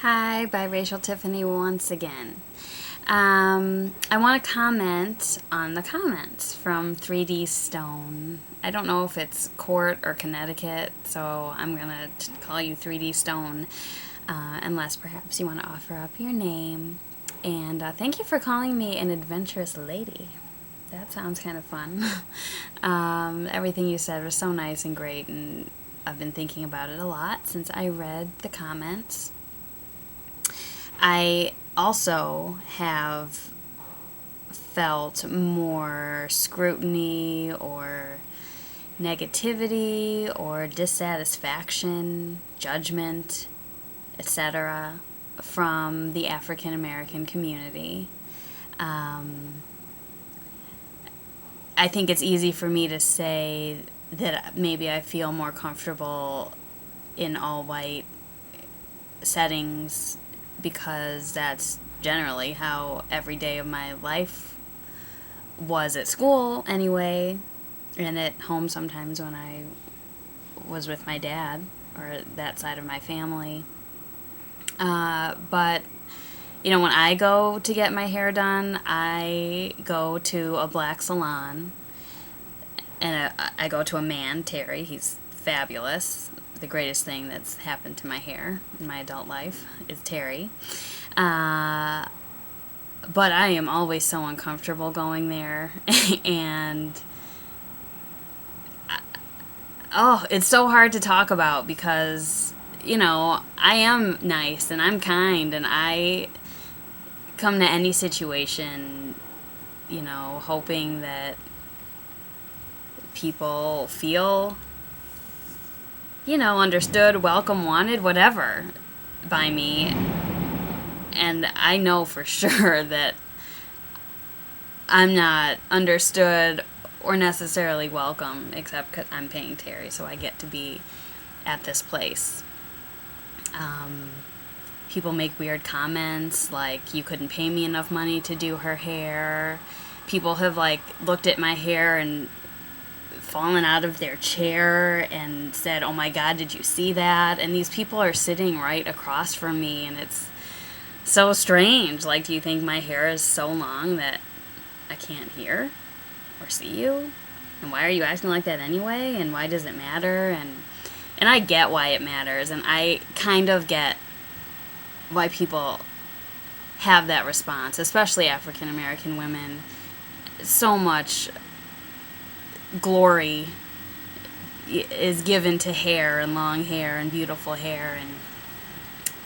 Hi, biracial Tiffany once again. I want to comment on the comments from 3D Stone. I don't know if it's Court or Connecticut, so I'm going to call you 3D Stone, unless perhaps you want to offer up your name. And thank you for calling me an adventurous lady. That sounds kind of fun. Everything you said was so nice and great, and I've been thinking about it a lot since I read the comments. I also have felt more scrutiny or negativity or dissatisfaction, judgment, etc. from the African American community. I think it's easy for me to say that maybe I feel more comfortable in all white settings because that's generally how every day of my life was at school anyway, and at home sometimes when I was with my dad or that side of my family. But when I go to get my hair done, I go to a black salon, and I go to a man, Terry. He's fabulous. The greatest thing that's happened to my hair in my adult life is Terry. But I am always so uncomfortable going there. And it's so hard to talk about because, I am nice and I'm kind and I come to any situation, hoping that people feel understood, welcome, wanted, whatever by me. And I know for sure that I'm not understood or necessarily welcome, except because I'm paying Terry, so I get to be at this place. People make weird comments, like, you couldn't pay me enough money to do her hair. People have, looked at my hair and fallen out of their chair and said, "Oh my God, did you see that?" And these people are sitting right across from me, and it's so strange. Like, do you think my hair is so long that I can't hear or see you? And why are you acting like that anyway? And why does it matter? And I get why it matters, and I kind of get why people have that response, especially African American women. So much glory is given to hair and long hair and beautiful hair, and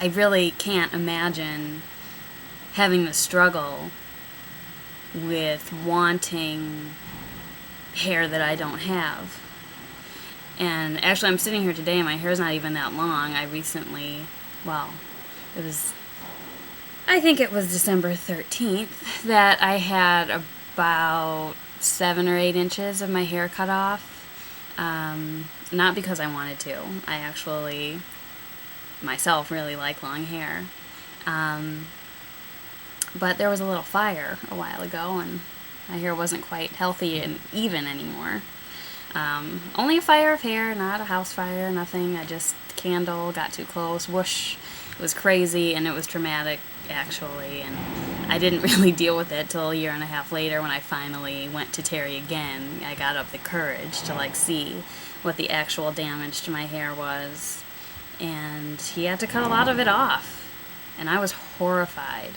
I really can't imagine having the struggle with wanting hair that I don't have. And actually, I'm sitting here today and my hair's not even that long. I think it was December 13th that I had about 7 or 8 inches of my hair cut off. Not because I wanted to. I actually, myself, really like long hair. But there was a little fire a while ago, and my hair wasn't quite healthy and even anymore. Only a fire of hair, not a house fire, nothing. I just, candle, got too close, whoosh. It was crazy, and it was traumatic, actually, and I didn't really deal with it till a year and a half later when I finally went to Terry again. I got up the courage to, see what the actual damage to my hair was, and he had to cut a lot of it off, and I was horrified.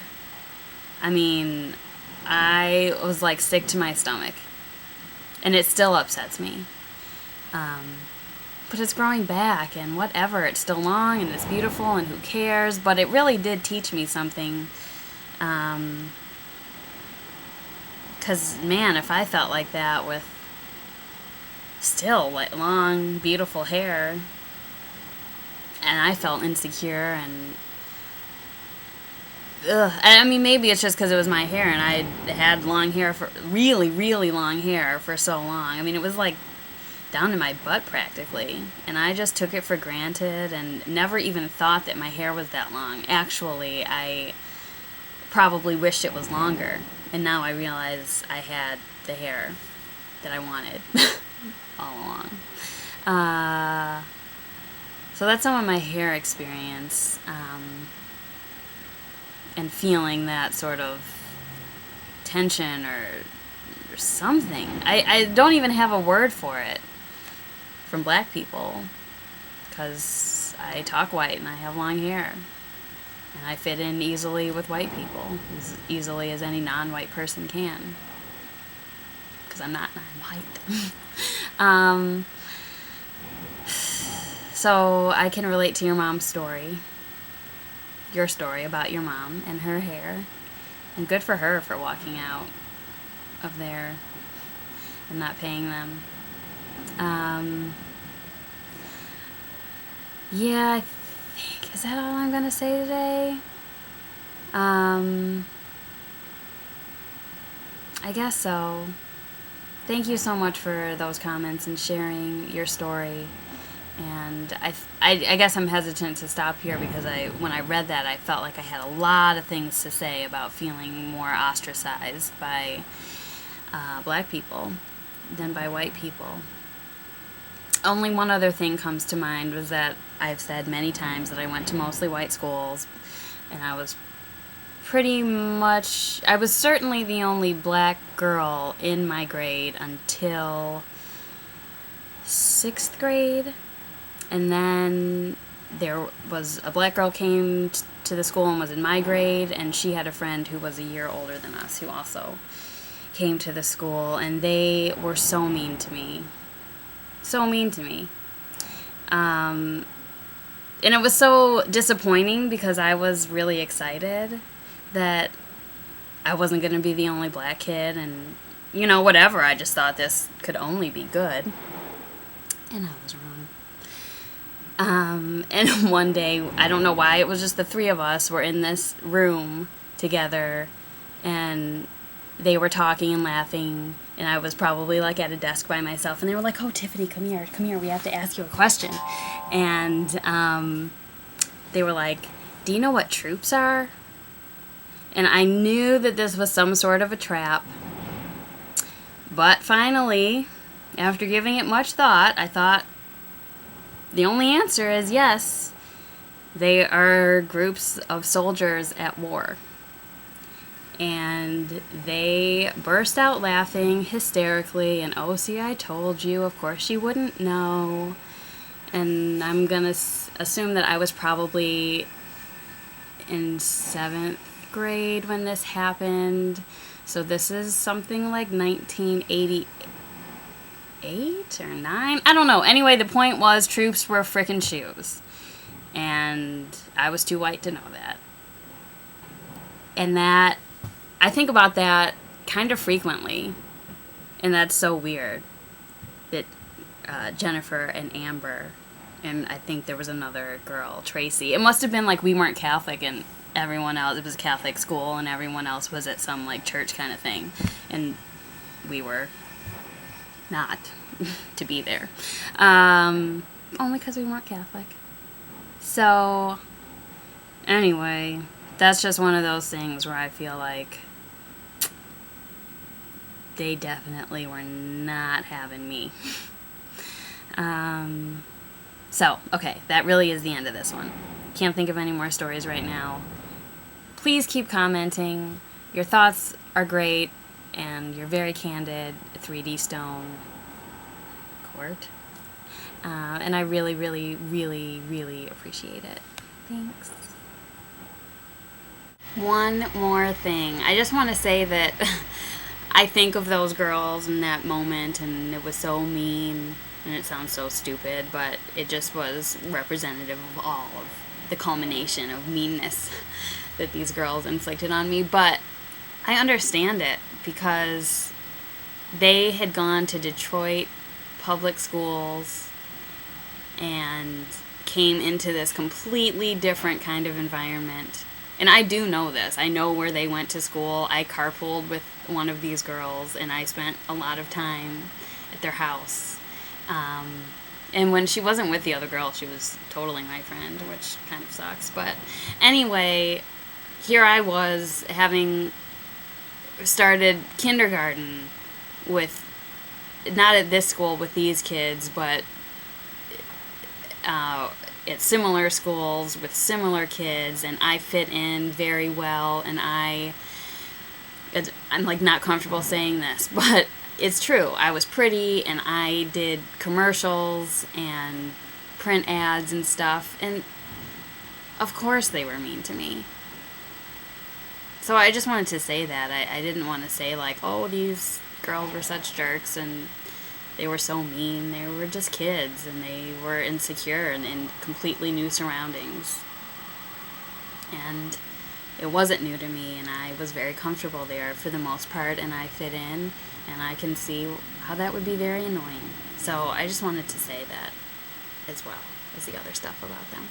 I mean, I was, sick to my stomach, and it still upsets me. But it's growing back, and whatever, it's still long, and it's beautiful, and who cares? But it really did teach me something, because, man, if I felt like that with still, long, beautiful hair, and I felt insecure, and, I mean, maybe it's just because it was my hair, and I had long hair for, really, really long hair for so long. I mean, it was, down to my butt practically, and I just took it for granted and never even thought that my hair was that long. Actually, I probably wished it was longer, and now I realize I had the hair that I wanted all along. So that's some of my hair experience. and feeling that sort of tension or something. I don't even have a word for it from black people, because I talk white and I have long hair. And I fit in easily with white people, as easily as any non-white person can. Because I'm not, I'm white. So I can relate to your mom's story. Your story about your mom and her hair. And good for her for walking out of there and not paying them. Yeah, I think, is that all I'm going to say today? I guess so. Thank you so much for those comments and sharing your story. And I guess I'm hesitant to stop here because when I read that, I felt like I had a lot of things to say about feeling more ostracized by black people than by white people. Only one other thing comes to mind was that I've said many times that I went to mostly white schools, and I was certainly the only black girl in my grade until 6th grade. And then there was a black girl came to the school and was in my grade, and she had a friend who was a year older than us who also came to the school, and they were so mean to me. So mean to me. And it was so disappointing because I was really excited that I wasn't going to be the only black kid, and, whatever. I just thought this could only be good. And I was wrong. And one day, I don't know why, it was just the three of us were in this room together, and they were talking and laughing, and I was probably like at a desk by myself, and they were like, "Oh, Tiffany, come here, we have to ask you a question." And they were like, "Do you know what troops are?" And I knew that this was some sort of a trap, but finally, after giving it much thought, I thought, the only answer is yes. They are groups of soldiers at war. And they burst out laughing hysterically, and "Oh, see, I told you, of course you wouldn't know." And I'm going to assume that I was probably in 7th grade when this happened. So this is something like 1988 or 9. I don't know. Anyway, the point was troops were frickin' shoes. And I was too white to know that. And that, I think about that kind of frequently. And that's so weird that Jennifer and Amber, and I think there was another girl, Tracy. It must have been like we weren't Catholic and everyone else, it was a Catholic school and everyone else was at some like church kind of thing. And we were not to be there. Only because we weren't Catholic. So, anyway, that's just one of those things where I feel like they definitely were not having me. So, okay, that really is the end of this one. Can't think of any more stories right now. Please keep commenting. Your thoughts are great, and you're very candid. 3D stone court. And I really, really, really, really appreciate it. Thanks. One more thing. I just want to say that I think of those girls in that moment, and it was so mean, and it sounds so stupid, but it just was representative of all of the culmination of meanness that these girls inflicted on me. But I understand it, because they had gone to Detroit public schools and came into this completely different kind of environment. And I do know this. I know where they went to school. I carpooled with one of these girls, and I spent a lot of time at their house. And when she wasn't with the other girl, she was totally my friend, which kind of sucks. But anyway, here I was having started kindergarten with, not at this school with these kids, but at similar schools with similar kids, and I fit in very well, and I'm like not comfortable saying this, but it's true. I was pretty, and I did commercials and print ads and stuff, and of course they were mean to me. So I just wanted to say that. I didn't want to say like, oh, these girls were such jerks and they were so mean. They were just kids, and they were insecure and in completely new surroundings. And it wasn't new to me, and I was very comfortable there for the most part, and I fit in, and I can see how that would be very annoying. So I just wanted to say that as well as the other stuff about them.